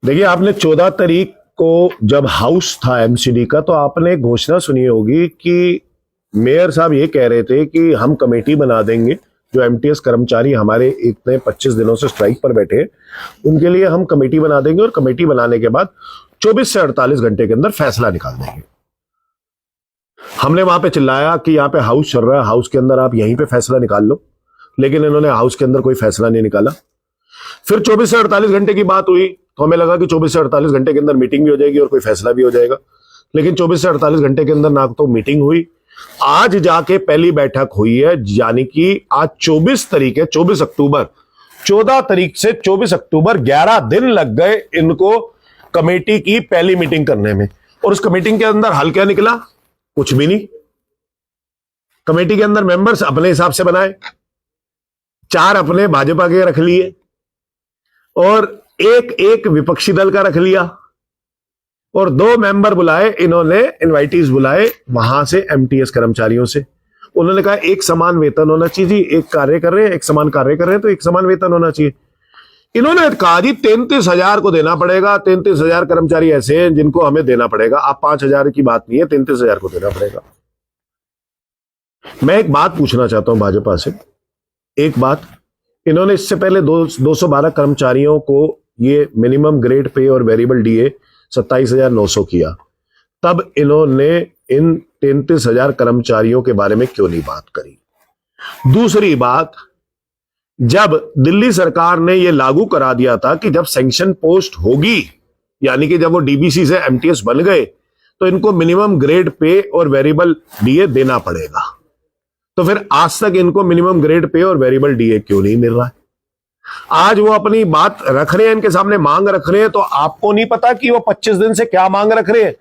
देखिए, आपने 14 तारीख को जब हाउस था एमसीडी का, तो आपने घोषणा सुनी होगी कि मेयर साहब ये कह रहे थे कि हम कमेटी बना देंगे। जो एमटीएस कर्मचारी हमारे इतने 25 दिनों से स्ट्राइक पर बैठे हैं, उनके लिए हम कमेटी बना देंगे और कमेटी बनाने के बाद 24 से 48 घंटे के अंदर फैसला निकाल देंगे। हमने वहां पे चिल्लाया कि यहाँ पे हाउस चल रहा है, हाउस के अंदर आप यहीं पे फैसला निकाल लो, लेकिन इन्होंने हाउस के अंदर कोई फैसला नहीं निकाला। फिर 24 से 48 घंटे की बात हुई तो हमें लगा कि 24 से 48 घंटे के अंदर मीटिंग भी हो जाएगी और कोई फैसला भी हो जाएगा, लेकिन 24 से 48 घंटे के अंदर ना तो मीटिंग हुई। आज जाके पहली बैठक हुई है, यानी कि आज 24 तारीख है, 24 अक्टूबर, 14 तारीख से 24 अक्टूबर 11 दिन लग गए इनको कमेटी की पहली मीटिंग करने में। और उस कमेटी के अंदर हल क्या निकला? कुछ भी नहीं। कमेटी के अंदर मेंबर्स अपने हिसाब से बनाए, 4 अपने भाजपा के रख लिए और एक विपक्षी दल का रख लिया, और 2 मेंबर बुलाए इन्होंने, इनवाइटीज बुलाए वहां से एमटीएस कर्मचारियों से। उन्होंने कहा एक समान वेतन होना चाहिए जी, एक कार्य कर रहे हैं, एक समान कार्य कर रहे हैं तो एक समान वेतन होना चाहिए। इन्होंने कहा जी 33,000 को देना पड़ेगा, 33,000 कर्मचारी ऐसे हैं जिनको हमें देना पड़ेगा। आप 5,000 की बात नहीं है, 33,000 को देना पड़ेगा। मैं एक बात पूछना चाहता हूं भाजपा से, एक बात। इन्होंने इससे पहले 212 कर्मचारियों को ये मिनिमम ग्रेड पे और वेरिएबल डीए 27,900 किया, तब इन्होंने इन 33,000 कर्मचारियों के बारे में क्यों नहीं बात करी? दूसरी बात, जब दिल्ली सरकार ने यह लागू करा दिया था कि जब सैंक्शन पोस्ट होगी, यानी कि जब वो डीबीसी से एमटीएस बन गए, तो इनको मिनिमम ग्रेड पे और वेरिएबल डीए देना पड़ेगा, तो फिर आज तक इनको मिनिमम ग्रेड पे और वेरिएबल डीए क्यों नहीं मिल रहा है? आज वो अपनी बात रख रहे हैं, इनके सामने मांग रख रहे हैं, तो आपको नहीं पता कि वो 25 दिन से क्या मांग रख रहे हैं?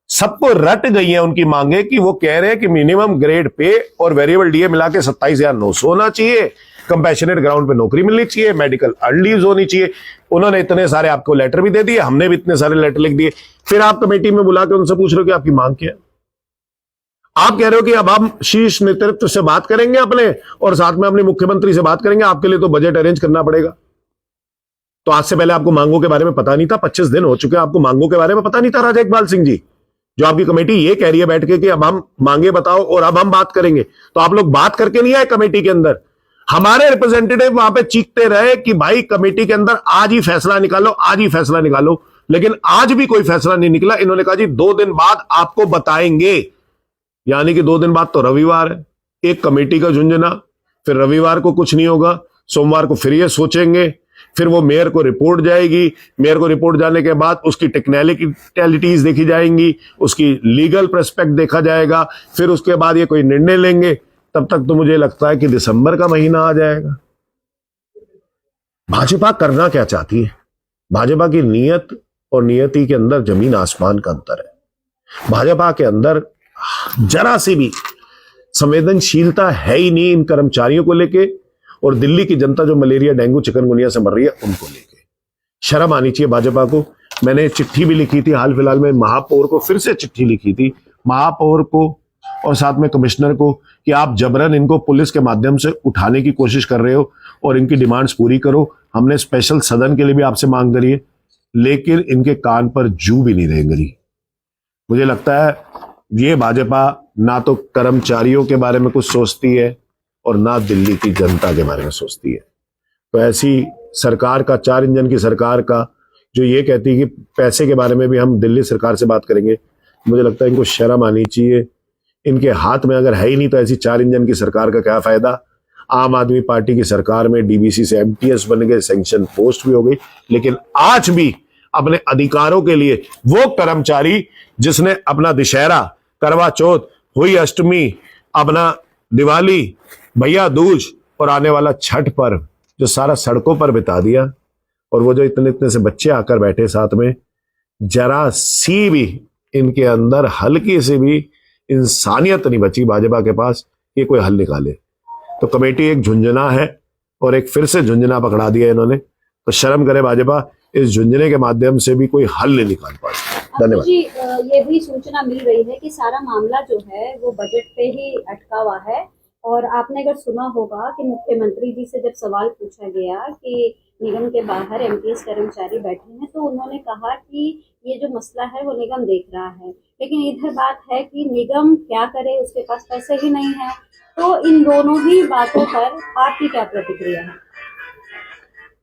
सबको रट गई है उनकी मांगे कि वो कह रहे हैं कि मिनिमम ग्रेड पे और वेरिएबल डीए मिला के 27,900 होना चाहिए, कंपैशनेट ग्राउंड पे नौकरी मिलनी चाहिए, मेडिकल अर्न होनी चाहिए। उन्होंने इतने सारे आपको लेटर भी दे दिए, हमने भी इतने सारे लेटर लिख दिए। फिर आप कमेटी में बुला के उनसे पूछ रहे हो कि आपकी मांग क्या है? आप कह रहे हो कि अब हम शीर्ष नेतृत्व से बात करेंगे अपने, और साथ में अपने मुख्यमंत्री से बात करेंगे, आपके लिए तो बजट अरेंज करना पड़ेगा। तो आज से पहले आपको मांगों के बारे में पता नहीं था? 25 दिन हो चुके हैं, आपको मांगों के बारे में पता नहीं था राजा इकबाल सिंह जी? जो आपकी कमेटी ये कह रही है बैठ के कि अब हम मांगे बताओ और अब हम बात करेंगे, तो आप लोग बात करके नहीं आए कमेटी के अंदर। हमारे रिप्रेजेंटेटिव वहां पे चीखते रहे कि भाई कमेटी के अंदर आज ही फैसला निकालो, आज ही फैसला निकालो, लेकिन आज भी कोई फैसला नहीं निकला। इन्होंने कहा जी 2 दिन बाद आपको बताएंगे, यानी कि 2 दिन बाद तो रविवार है। एक कमेटी का झुंझुना, फिर रविवार को कुछ नहीं होगा, सोमवार को फिर ये सोचेंगे, फिर वो मेयर को रिपोर्ट जाएगी, मेयर को रिपोर्ट जाने के बाद उसकी टेक्निकलिटीज देखी जाएंगी, उसकी लीगल प्रेस्पेक्ट देखा जाएगा, फिर उसके बाद ये कोई निर्णय लेंगे। तब तक तो मुझे लगता है कि दिसंबर का महीना आ जाएगा। भाजपा करना क्या चाहती है? भाजपा की नीयत और नियति के अंदर जमीन आसमान का अंतर है। भाजपा के अंदर जरा सी भी संवेदनशीलता है ही नहीं इन कर्मचारियों को लेके, और दिल्ली की जनता जो मलेरिया, डेंगू, चिकनगुनिया से मर रही है उनको लेके। शर्म आनी चाहिए भाजपा को। मैंने चिट्ठी भी लिखी थी हाल फिलहाल में महापौर को, फिर से चिट्ठी लिखी थी महापौर को और साथ में कमिश्नर को कि आप जबरन इनको पुलिस के माध्यम से उठाने की कोशिश कर रहे हो और इनकी डिमांड्स पूरी करो। हमने स्पेशल सदन के लिए भी आपसे मांग करी है, लेकिन इनके कान पर जू भी नहीं रेंगरी। मुझे लगता है ये भाजपा ना तो कर्मचारियों के बारे में कुछ सोचती है और ना दिल्ली की जनता के बारे में सोचती है। तो ऐसी सरकार का, 4 इंजन की सरकार का, जो ये कहती है कि पैसे के बारे में भी हम दिल्ली सरकार से बात करेंगे, मुझे लगता है इनको शर्म आनी चाहिए। इनके हाथ में अगर है ही नहीं तो ऐसी 4 इंजन की सरकार का क्या फायदा? आम आदमी पार्टी की सरकार में डीबीसी से एमटीएस बन गए, सैंक्शन पोस्ट भी हो गई, लेकिन आज भी अपने अधिकारों के लिए वो कर्मचारी जिसने अपना दशहरा, करवा चौथ, हुई अष्टमी, अपना दिवाली, भैया दूज और आने वाला छठ पर्व जो सारा सड़कों पर बिता दिया, और वो जो इतने इतने से बच्चे आकर बैठे साथ में, जरा सी भी इनके अंदर हल्की सी भी इंसानियत नहीं बची भाजपा के पास ये कोई हल निकाले। तो कमेटी एक झुंझुना है और एक फिर से झुंझुना पकड़ा दिया इन्होंने। तो शर्म करे भाजपा, इस झुंझुने के माध्यम से भी कोई हल नहीं निकाल पाती। धन्यवाद जी। ये भी सूचना मिल रही है कि सारा मामला जो है वो बजट पे ही अटका हुआ है और आपने अगर सुना होगा कि मुख्यमंत्री जी से जब सवाल पूछा गया कि निगम के बाहर एमटीएस कर्मचारी बैठे हैं, तो उन्होंने कहा कि ये जो मसला है वो निगम देख रहा है। लेकिन इधर बात है कि निगम क्या करे, उसके पास पैसे ही नहीं है। तो इन दोनों ही बातों पर आपकी क्या प्रतिक्रिया है?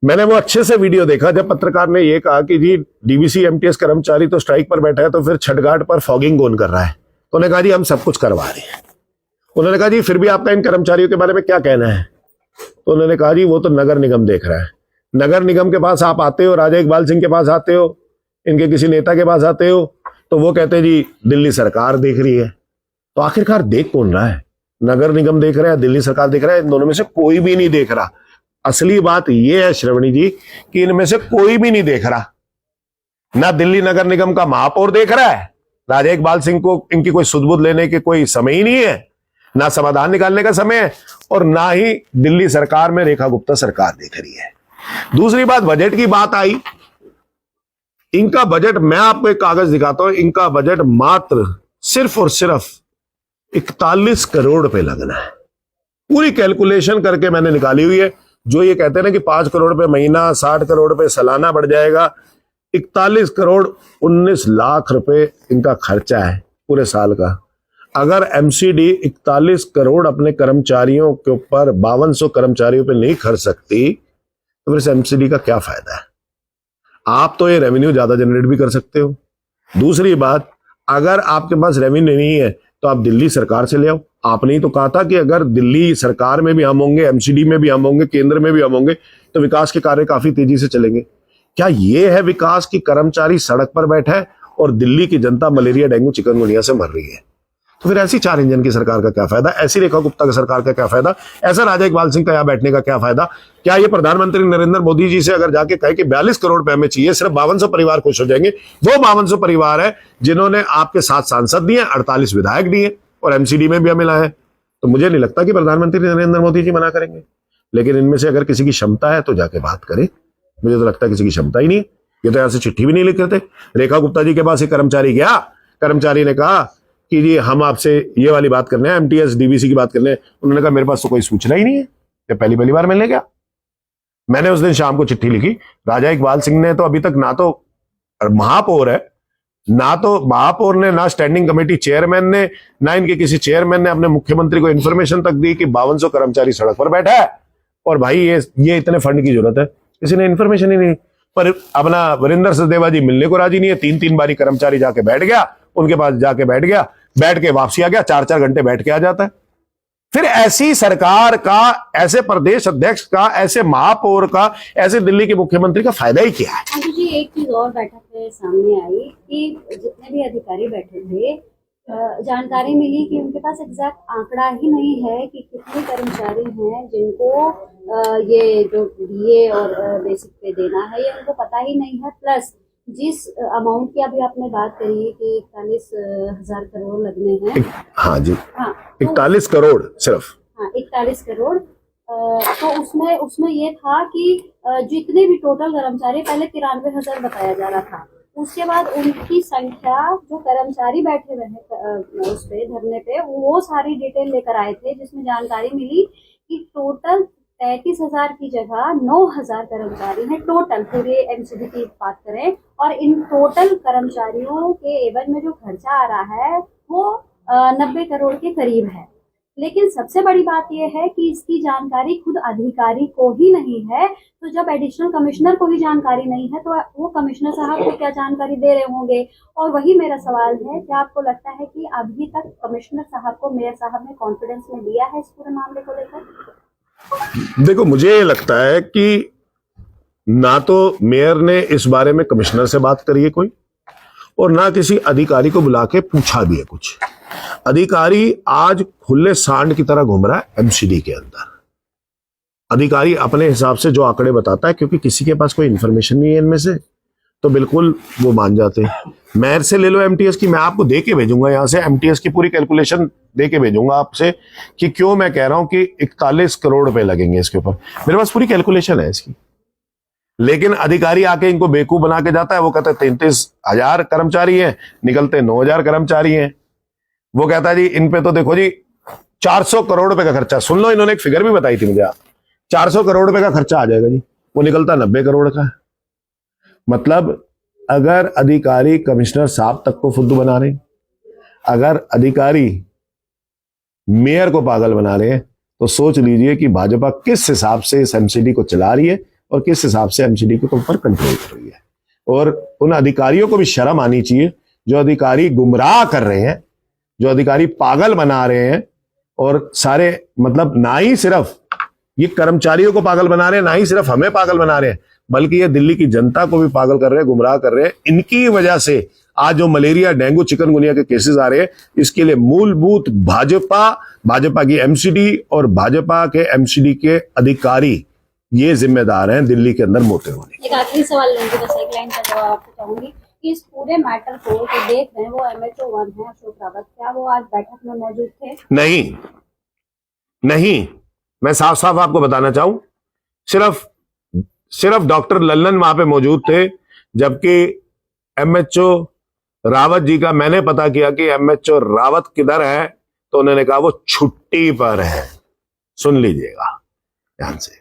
मैंने वो अच्छे से वीडियो देखा जब पत्रकार ने ये कहा कि जी डीवीसी एमटीएस कर्मचारी तो स्ट्राइक पर बैठा है, तो फिर छठघाट पर फॉगिंग कौन कर रहा है? तो उन्होंने कहा जी हम सब कुछ करवा रहे हैं। उन्होंने कहा जी फिर भी आपका इन कर्मचारियों के बारे में क्या कहना है? तो उन्होंने कहा जी वो तो नगर निगम देख रहा है। नगर निगम के पास आप आते हो, राजा इकबाल सिंह के पास आते हो, इनके किसी नेता के पास आते हो, तो वो कहते हैं जी दिल्ली सरकार देख रही है। तो आखिरकार देख कौन रहा है? नगर निगम देख रहा है, दिल्ली सरकार देख रहा है? इन दोनों में से कोई भी नहीं देख रहा। असली बात यह है श्रवणी जी कि इनमें से कोई भी नहीं देख रहा। ना दिल्ली नगर निगम का महापौर देख रहा है, राजा इकबाल सिंह को इनकी कोई सुध-बुध लेने के कोई समय ही नहीं है, ना समाधान निकालने का समय है, और ना ही दिल्ली सरकार में रेखा गुप्ता सरकार देख रही है। दूसरी बात, बजट की बात आई। इनका बजट, मैं आपको एक कागज दिखाता हूं, इनका बजट मात्र सिर्फ और सिर्फ 41 करोड़ रुपए लगना है। पूरी कैलकुलेशन करके मैंने निकाली हुई है। जो ये कहते हैं ना कि 5 करोड़ रुपए महीना, 60 करोड़ रुपए सालाना बढ़ जाएगा, 41 करोड़ 19 लाख रुपए इनका खर्चा है पूरे साल का। अगर एमसीडी 41 करोड़ अपने कर्मचारियों के ऊपर 5200 कर्मचारियों पे नहीं खर्च सकती, तो फिर इस एमसीडी का क्या फायदा है? आप तो ये रेवेन्यू ज्यादा जनरेट भी कर सकते हो। दूसरी बात, अगर आपके पास रेवेन्यू नहीं है तो आप दिल्ली सरकार से ले आओ। आपने ही तो कहा था कि अगर दिल्ली सरकार में भी हम होंगे, एमसीडी में भी हम होंगे, केंद्र में भी हम होंगे, तो विकास के कार्य काफी तेजी से चलेंगे। क्या ये है विकास की कर्मचारी सड़क पर बैठा है और दिल्ली की जनता मलेरिया, डेंगू, चिकनगुनिया से मर रही है? तो फिर ऐसी 4 इंजन की सरकार का क्या फायदा? ऐसी रेखा गुप्ता की सरकार का क्या फायदा? ऐसा राजा इकबाल सिंह का यहां बैठने का क्या फायदा? क्या ये प्रधानमंत्री नरेंद्र मोदी जी से अगर जाके कहे कि 42 करोड़ रुपए हमें चाहिए, सिर्फ 5200 परिवार खुश हो जाएंगे? वो 5200 परिवार है जिन्होंने आपके 7 सांसद दिए, 48 विधायक दिए और एमसीडी में भी हमें लाए। तो मुझे नहीं लगता कि प्रधानमंत्री नरेंद्र मोदी जी मना करेंगे। लेकिन इनमें से अगर किसी की क्षमता है तो जाके बात करे। मुझे तो लगता है किसी की क्षमता ही नहीं है। ये तो यहां से चिट्ठी भी नहीं लिख रहे थे। रेखा गुप्ता जी के पास एक कर्मचारी गया, कर्मचारी ने कहा कि जी हम आपसे ये वाली बात करने हैं, एमटीएस डीवीसी की बात करने हैं। उन्होंने कहा मेरे पास तो कोई सूचना ही नहीं है, ये पहली बार मिलने गया। मैंने उस दिन शाम को चिट्ठी लिखी। राजा इकबाल सिंह ने तो अभी तक ना तो महापौर है, ना तो महापौर ने, ना स्टैंडिंग कमेटी चेयरमैन ने, ना इनके किसी चेयरमैन ने अपने मुख्यमंत्री को इंफॉर्मेशन तक दी कि 5200 कर्मचारी सड़क पर बैठा है और भाई ये इतने फंड की जरूरत है। किसी ने इंफॉर्मेशन ही नहीं। पर अपना वरिंदर सचदेवा जी मिलने को राजी नहीं है। 3 बारी कर्मचारी जाके बैठ गया, उनके पास जाके बैठ गया, बैठ के वापसी आ गया, 4 घंटे बैठ के आ जाता है। फिर ऐसी सरकार का, ऐसे प्रदेश अध्यक्ष का, ऐसे महापौर का, ऐसे दिल्ली के मुख्यमंत्री का फायदा ही क्या है? आंटी जी, एक चीज और बैठक में सामने आई कि जितने भी अधिकारी बैठे थे, जानकारी मिली कि उनके पास एग्जैक्ट आंकड़ा ही नहीं है कि कितने कर्मचारी हैं जिनको ये जो डीए और बेसिक पे देना है, ये उनको पता ही नहीं है। प्लस जिस अमाउंट की अभी आपने बात करी कि 41,000 करोड़ लगने हैं। हाँ जी, हाँ, 41 करोड़ सिर्फ। हाँ, 41 करोड़। तो उसमें ये था कि जितने भी टोटल कर्मचारी, पहले 93,000 बताया जा रहा था, उसके बाद उनकी संख्या, जो कर्मचारी बैठे रहे उस पे धरने पे, वो सारी डिटेल लेकर आए थे, जिसमें जानकारी मिली कि टोटल 33,000 की जगह 9,000 कर्मचारी हैं टोटल, पूरे एमसीडी की बात करें। और इन टोटल कर्मचारियों के एवज में जो खर्चा आ रहा है वो 90 करोड़ के करीब है। लेकिन सबसे बड़ी बात यह है कि इसकी जानकारी खुद अधिकारी को ही नहीं है। तो जब एडिशनल कमिश्नर को ही जानकारी नहीं है, तो वो कमिश्नर साहब को क्या जानकारी दे रहे होंगे? और वही मेरा सवाल है, क्या आपको लगता है कि अभी तक कमिश्नर साहब को मेयर साहब ने कॉन्फिडेंस में लिया है इस पूरे मामले को लेकर? देखो, मुझे ये लगता है कि ना तो मेयर ने इस बारे में कमिश्नर से बात करी है कोई, और ना किसी अधिकारी को बुला के पूछा भी है कुछ। अधिकारी आज खुले सांड की तरह घूम रहा है एमसीडी के अंदर। अधिकारी अपने हिसाब से जो आंकड़े बताता है, क्योंकि किसी के पास कोई इंफॉर्मेशन नहीं है इनमें से, तो बिल्कुल वो मान जाते हैं। मेयर से ले लो एमटीएस की, मैं आपको दे के भेजूंगा यहां से, एमटीएस की पूरी कैलकुलेशन दे के भेजूंगा आपसे कि क्यों मैं कह रहा हूं कि 41 करोड़ रुपए लगेंगे इसके ऊपर। मेरे पास पूरी कैलकुलेशन है इसकी। लेकिन अधिकारी आके इनको बेवकूफ बना के जाता है। वो कहता है 33,000 कर्मचारी हैं, निकलते 9,000 कर्मचारी हैं। वो कहता है जी इन पे तो देखो जी 400 करोड़ रुपए का खर्चा, सुन लो, इन्होंने एक फिगर भी बताई थी मुझे, 400 करोड़ रुपए का खर्चा आ जाएगा जी, वो निकलता 90 करोड़ का है। मतलब अगर अधिकारी कमिश्नर साहब तक को फुद्दू बना रहे, अगर अधिकारी मेयर को पागल बना रहे हैं, तो सोच लीजिए कि भाजपा किस हिसाब से इस एमसीडी को चला रही है और किस हिसाब से एमसीडी के ऊपर कंट्रोल कर रही है। और उन अधिकारियों को भी शर्म आनी चाहिए जो अधिकारी गुमराह कर रहे हैं, जो अधिकारी पागल बना रहे हैं, और सारे मतलब ना ही सिर्फ ये कर्मचारियों को पागल बना रहे हैं, ना ही सिर्फ हमें पागल बना रहे हैं, बल्कि ये दिल्ली की जनता को भी पागल कर रहे हैं, गुमराह कर रहे हैं। इनकी वजह से आज जो मलेरिया, डेंगू, चिकनगुनिया के केसेस आ रहे हैं, इसके लिए मूलभूत भाजपा की एमसीडी और भाजपा के एमसीडी के अधिकारी ये जिम्मेदार हैं दिल्ली के अंदर मोटे होने। एक आखिरी सवाल लूंगी, बस एक लाइन का जवाब आपको चाहूंगी कि इस पूरे मैटर को जो देख रहे हैं वो MHO 1 है अशोक रावत, क्या वो आज बैठक में मौजूद थे? नहीं, मैं साफ साफ आपको बताना चाहूं, सिर्फ डॉक्टर लल्लन वहां पे मौजूद थे, जबकि MHO रावत जी का मैंने पता किया कि MHO रावत किधर है, तो उन्होंने कहा वो छुट्टी पर है। सुन लीजिएगा ध्यान से।